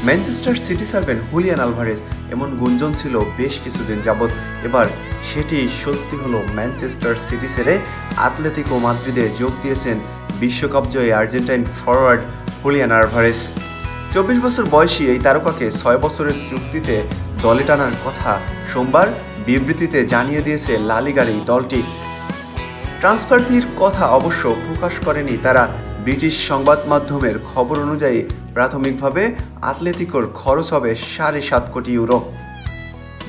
Manchester city ছাড়বেন Julian Alvarez এমন গুঞ্জন ছিল বেশ কিছুদিন যাবৎ। এবার সেটি সত্যি হলো, ম্যানচেস্টার সিটি ছেড়ে আতলেতিকো মাদ্রিদে যোগ দিয়েছেন বিশ্বকাপ জয়ী আর্জেন্টাইন ফরওয়ার্ড হুলিয়ান আলভারেজ। 24 বছর বয়সী এই তারকাকে 6 বছরের চুক্তিতে দলে টানার কথা সোমবার বিবৃতিতে জানিয়ে দিয়েছে লা লিগার এই দলটি। ট্রান্সফার ফির কথা অবশ্য প্রকাশ করেনি তারা। ব্রিটিশ সংবাদ মাধ্যমের খবর অনুযায়ী প্রাথমিকভাবে আতলেতিকোর খরচ হবে 7.5 কোটি ইউরো।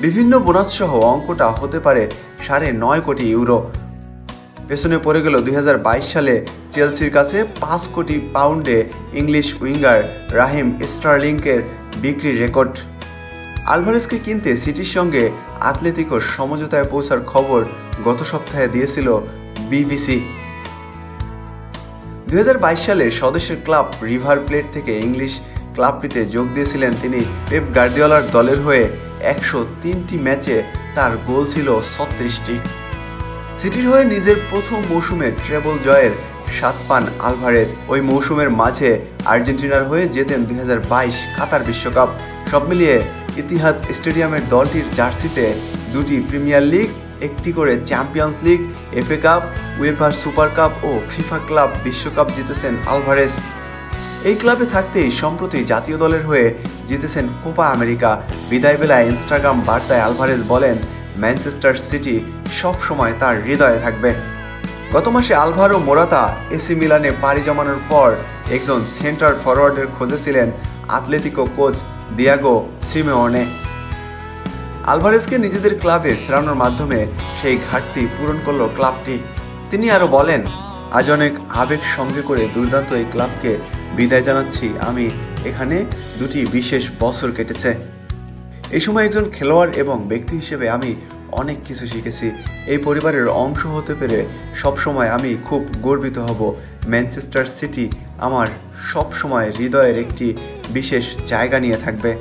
বিভিন্ন বোনাস সহ অঙ্কটা হতে পারে 9.5 কোটি ইউরো। পেছনে পড়ে গেল 2022 সালে চেলসির কাছে 5 কোটি পাউন্ডে ইংলিশ উইঙ্গার রাহিম স্টার্লিংকের বিক্রির রেকর্ড। আলভারেজকে কিনতে সিটির সঙ্গে আতলেতিকোর সমঝোতায় পৌঁছার খবর গত সপ্তাহে দিয়েছিল বিবিসি। 2022 সালে স্বদেশের ক্লাব রিভার প্লেট থেকে ইংলিশ ক্লাবটিতে যোগ দিয়েছিলেন তিনি। পেপ গার্দিওলার দলের হয়ে 103টি ম্যাচে তার গোল ছিল 36টি। সিটির হয়ে নিজের প্রথম মৌসুমে ট্রেবল জয়ের স্বাদ পান আলভারেজ। ওই মৌসুমের মাঝে আর্জেন্টিনার হয়ে জেতেন 2022 কাতার বিশ্বকাপ। সব মিলিয়ে ইতিহাদ স্টেডিয়ামের দলটির জার্সিতে 2টি প্রিমিয়ার লিগ, 1টি করে Champions League, FA Cup, UEFA Super Cup ও ফিফা ক্লাব বিশ্বকাপ জিতেছেন আলভারেজ। এই ক্লাবে থাকতেই সম্প্রতি জাতীয় দলের হয়ে জিতেছেন কোপা আমেরিকা। বিদায় বেলায় ইনস্টাগ্রাম বার্তায় আলভারেজ বলেন, ম্যানচেস্টার সিটি সব সময় তার হৃদয়ে থাকবে। গত মাসে আলভারো মোরাতা এসি মিলানে পাড়ি জমানোর পর একজন সেন্টার ফরওয়ার্ডের খোঁজে ছিলেন আতলেতিকো কোচ দিয়াগো সিমেওনে। আলভারেজকে নিজেদের ক্লাবে ফেরানোর মাধ্যমে সেই ঘাটতি পূরণ করল ক্লাবটি। তিনি আরও বলেন, আজ অনেক আবেগ সঙ্গে করে দুর্দান্ত এই ক্লাবকে বিদায় জানাচ্ছি। আমি এখানে 2টি বিশেষ বছর কেটেছে। এই সময় একজন খেলোয়াড় এবং ব্যক্তি হিসেবে আমি অনেক কিছু শিখেছি। এই পরিবারের অংশ হতে পেরে সবসময় আমি খুব গর্বিত হব। ম্যানচেস্টার সিটি আমার সবসময় হৃদয়ের একটি বিশেষ জায়গা নিয়ে থাকবে।